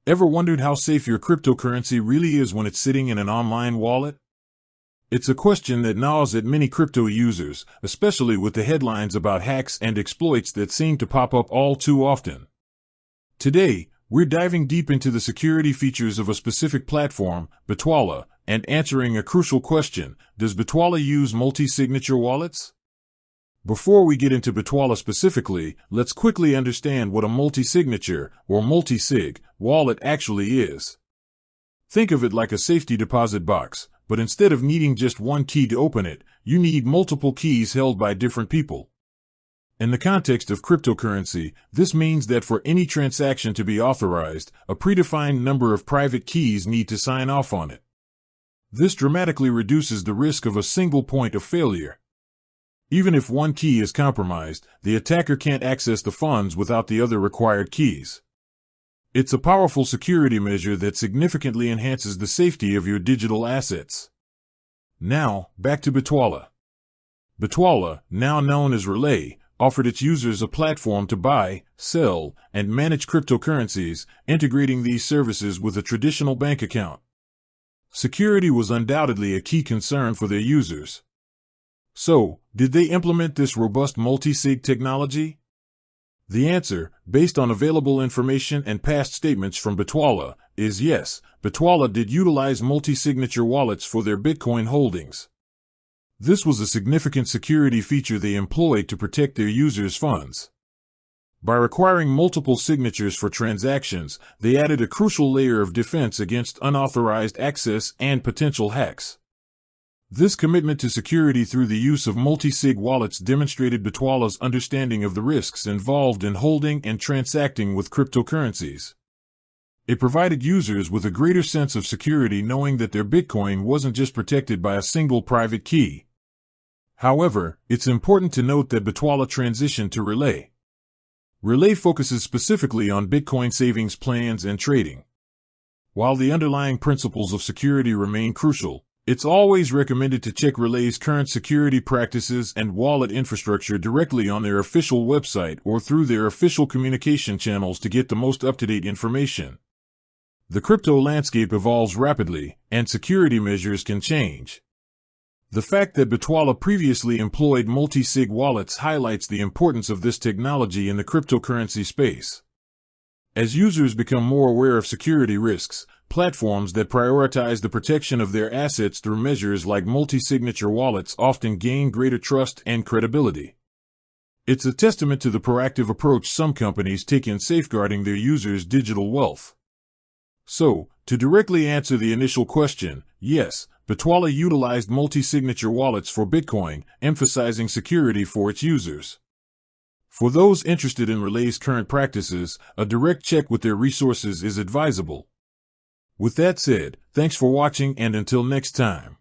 Ever wondered how safe your cryptocurrency really is when it's sitting in an online wallet? It's a question that gnaws at many crypto users, especially with the headlines about hacks and exploits that seem to pop up all too often. Today, we're diving deep into the security features of a specific platform, Bitwala, and answering a crucial question: does Bitwala use multi-signature wallets? Before we get into Bitwala specifically, let's quickly understand what a multi-signature, or multisig, wallet actually is. Think of it like a safety deposit box, but instead of needing just one key to open it, you need multiple keys held by different people. In the context of cryptocurrency, this means that for any transaction to be authorized, a predefined number of private keys need to sign off on it. This dramatically reduces the risk of a single point of failure. Even if one key is compromised, the attacker can't access the funds without the other required keys. It's a powerful security measure that significantly enhances the safety of your digital assets. Now, back to Bitwala. Bitwala, now known as Relay, offered its users a platform to buy, sell, and manage cryptocurrencies, integrating these services with a traditional bank account. Security was undoubtedly a key concern for their users. So, did they implement this robust multi-sig technology? The answer, based on available information and past statements from Bitwala, is yes. Bitwala did utilize multi-signature wallets for their Bitcoin holdings. This was a significant security feature they employed to protect their users' funds. By requiring multiple signatures for transactions, they added a crucial layer of defense against unauthorized access and potential hacks. This commitment to security through the use of multi-sig wallets demonstrated Bitwala's understanding of the risks involved in holding and transacting with cryptocurrencies. It provided users with a greater sense of security knowing that their Bitcoin wasn't just protected by a single private key. However, it's important to note that Bitwala transitioned to Relay. Relay focuses specifically on Bitcoin savings plans and trading. While the underlying principles of security remain crucial, it's always recommended to check Relay's current security practices and wallet infrastructure directly on their official website or through their official communication channels to get the most up-to-date information. The crypto landscape evolves rapidly, and security measures can change. The fact that Bitwala previously employed multi-sig wallets highlights the importance of this technology in the cryptocurrency space. As users become more aware of security risks, platforms that prioritize the protection of their assets through measures like multi-signature wallets often gain greater trust and credibility. It's a testament to the proactive approach some companies take in safeguarding their users' digital wealth. So, to directly answer the initial question, yes, Bitwala utilized multi-signature wallets for Bitcoin, emphasizing security for its users. For those interested in Relay's current practices, a direct check with their resources is advisable. With that said, thanks for watching, and until next time.